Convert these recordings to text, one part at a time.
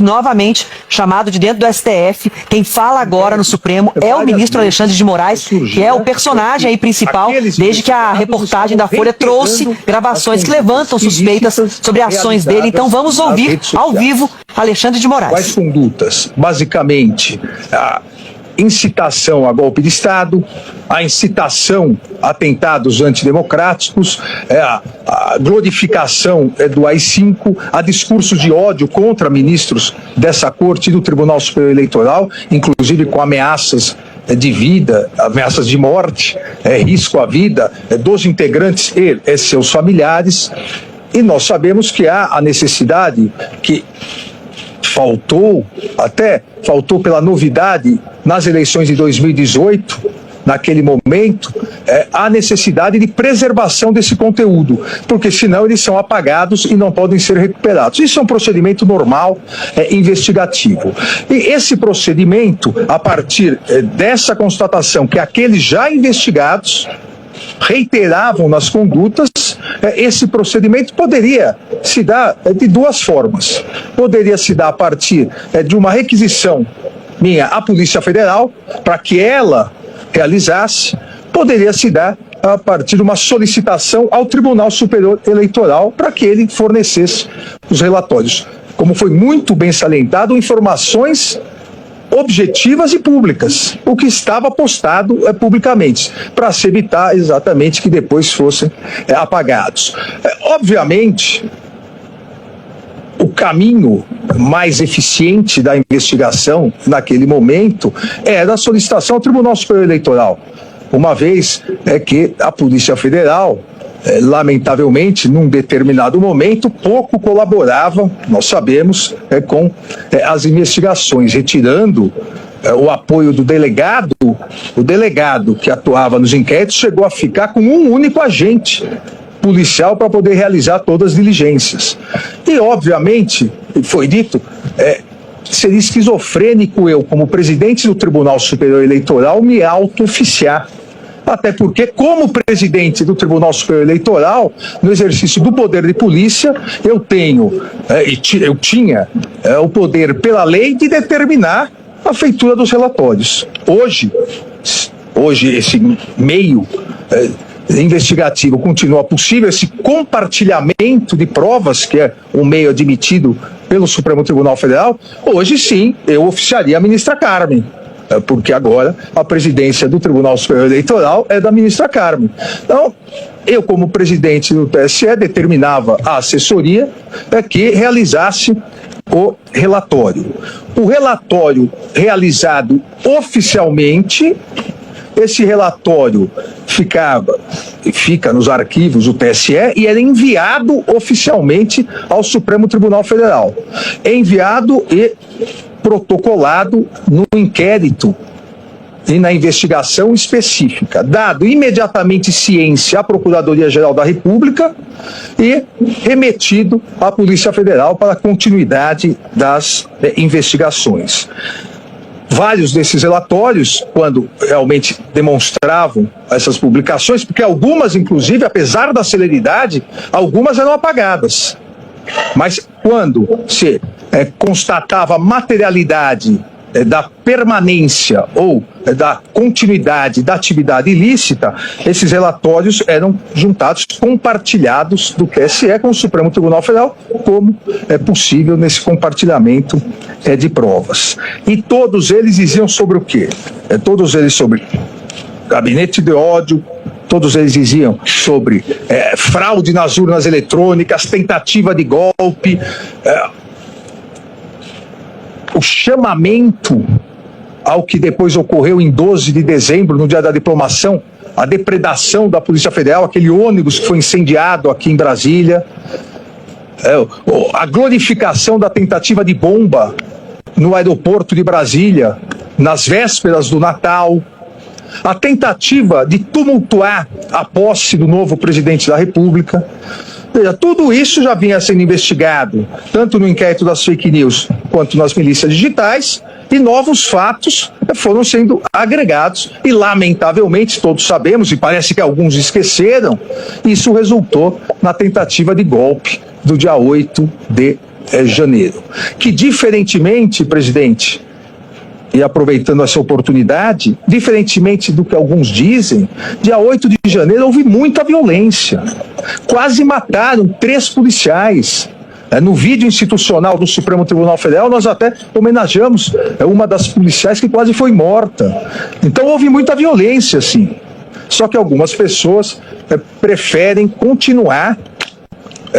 novamente chamado de dentro do STF. Quem fala agora no Supremo é o ministro Alexandre de Moraes, que é o personagem aí principal, desde que a reportagem da Folha trouxe gravações que levantam suspeitas sobre ações dele. Então vamos ouvir ao vivo Alexandre de Moraes. Quais condutas? Basicamente, a incitação a golpe de Estado, a incitação a atentados antidemocráticos, a glorificação do AI-5, a discursos de ódio contra ministros dessa corte e do Tribunal Superior Eleitoral, inclusive com ameaças de vida, ameaças de morte, risco à vida dos integrantes e seus familiares. E nós sabemos que há a necessidade que faltou pela novidade nas eleições de 2018, naquele momento, a necessidade de preservação desse conteúdo, porque senão eles são apagados e não podem ser recuperados. Isso é um procedimento normal, investigativo. E esse procedimento, a partir dessa constatação que aqueles já investigados reiteravam nas condutas, esse procedimento poderia se dar de duas formas. Poderia se dar a partir de uma requisição minha à Polícia Federal, para que ela realizasse, poderia se dar a partir de uma solicitação ao Tribunal Superior Eleitoral para que ele fornecesse os relatórios. Como foi muito bem salientado, informações objetivas e públicas, o que estava postado publicamente, para se evitar exatamente que depois fossem apagados. Obviamente, o caminho mais eficiente da investigação naquele momento era a solicitação ao Tribunal Superior Eleitoral, uma vez que a Polícia Federal, lamentavelmente, num determinado momento, pouco colaborava, nós sabemos, com as investigações, retirando o apoio do delegado. O delegado que atuava nos inquéritos chegou a ficar com um único agente policial para poder realizar todas as diligências. E, obviamente, foi dito, seria esquizofrênico eu, como presidente do Tribunal Superior Eleitoral, me auto-oficiar. Até porque, como presidente do Tribunal Superior Eleitoral, no exercício do poder de polícia, eu tinha o poder pela lei de determinar a feitura dos relatórios. Hoje esse meio investigativo continua possível, esse compartilhamento de provas, que é um meio admitido pelo Supremo Tribunal Federal. Hoje sim, eu oficiaria a ministra Carmen, porque agora a presidência do Tribunal Superior Eleitoral é da ministra Carmen. Então, eu, como presidente do TSE, determinava a assessoria que realizasse o relatório. O relatório realizado oficialmente, esse relatório fica nos arquivos do TSE e era enviado oficialmente ao Supremo Tribunal Federal. É enviado e protocolado no inquérito e na investigação específica, dado imediatamente ciência à Procuradoria-Geral da República e remetido à Polícia Federal para a continuidade das investigações. Vários desses relatórios, quando realmente demonstravam essas publicações, porque algumas, inclusive, apesar da celeridade, algumas eram apagadas. Mas quando se constatava a materialidade da permanência ou da continuidade da atividade ilícita, esses relatórios eram juntados, compartilhados do TSE com o Supremo Tribunal Federal, como é possível nesse compartilhamento de provas. E todos eles diziam sobre o quê? Todos eles sobre gabinete de ódio, todos eles diziam sobre fraude nas urnas eletrônicas, tentativa de golpe, o chamamento ao que depois ocorreu em 12 de dezembro, no dia da diplomação, a depredação da Polícia Federal, aquele ônibus que foi incendiado aqui em Brasília, a glorificação da tentativa de bomba no aeroporto de Brasília, nas vésperas do Natal, a tentativa de tumultuar a posse do novo presidente da República. Tudo isso já vinha sendo investigado, tanto no inquérito das fake news quanto nas milícias digitais, e novos fatos foram sendo agregados e, lamentavelmente, todos sabemos, e parece que alguns esqueceram, isso resultou na tentativa de golpe do dia 8 de janeiro. Que, diferentemente, presidente, e aproveitando essa oportunidade, diferentemente do que alguns dizem, dia 8 de janeiro houve muita violência. Quase mataram 3 policiais. No vídeo institucional do Supremo Tribunal Federal, nós até homenageamos uma das policiais que quase foi morta. Então houve muita violência, sim. Só que algumas pessoas preferem continuar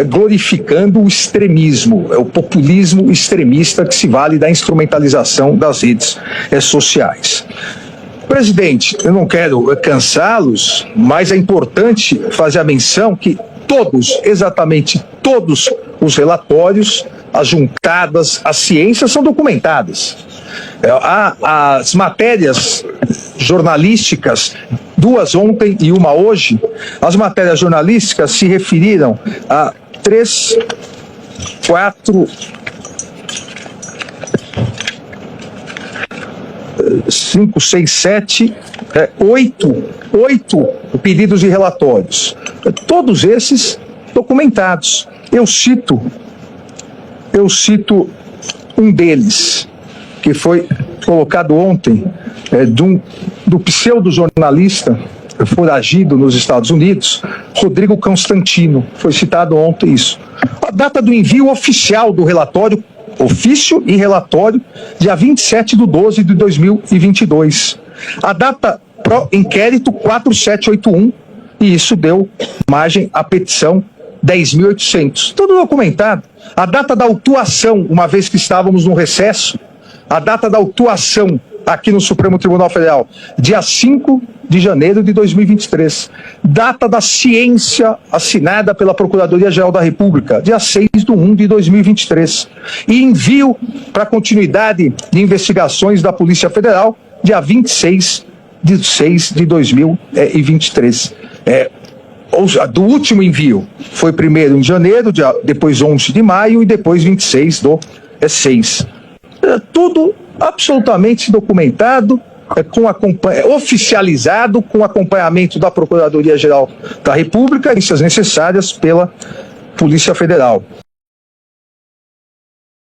glorificando o extremismo, o populismo extremista que se vale da instrumentalização das redes sociais. Presidente, eu não quero cansá-los, mas é importante fazer a menção que exatamente todos os relatórios, as juntadas, as ciências são documentadas. As matérias jornalísticas, 2 ontem e 1 hoje, as matérias jornalísticas se referiram a 3, 4, 5, 6, 7, 8 pedidos de relatórios. Todos esses documentados. Eu cito um deles, que foi colocado ontem, do pseudo-jornalista foragido nos Estados Unidos, Rodrigo Constantino. Foi citado ontem isso. A data do envio oficial do relatório, ofício e relatório, dia 27/12 de 2022. A data pro inquérito 4781, e isso deu margem à petição 10.800. Tudo documentado. A data da autuação, uma vez que estávamos no recesso, a data da autuação aqui no Supremo Tribunal Federal, dia 5 de janeiro de 2023. Data da ciência assinada pela Procuradoria-Geral da República, dia 6/1 de 2023. E envio para continuidade de investigações da Polícia Federal, dia 26/6 de 2023. Do último envio foi primeiro em janeiro, depois 11 de maio e depois 26/6. Tudo absolutamente documentado, oficializado, com acompanhamento da Procuradoria-Geral da República e as necessárias pela Polícia Federal.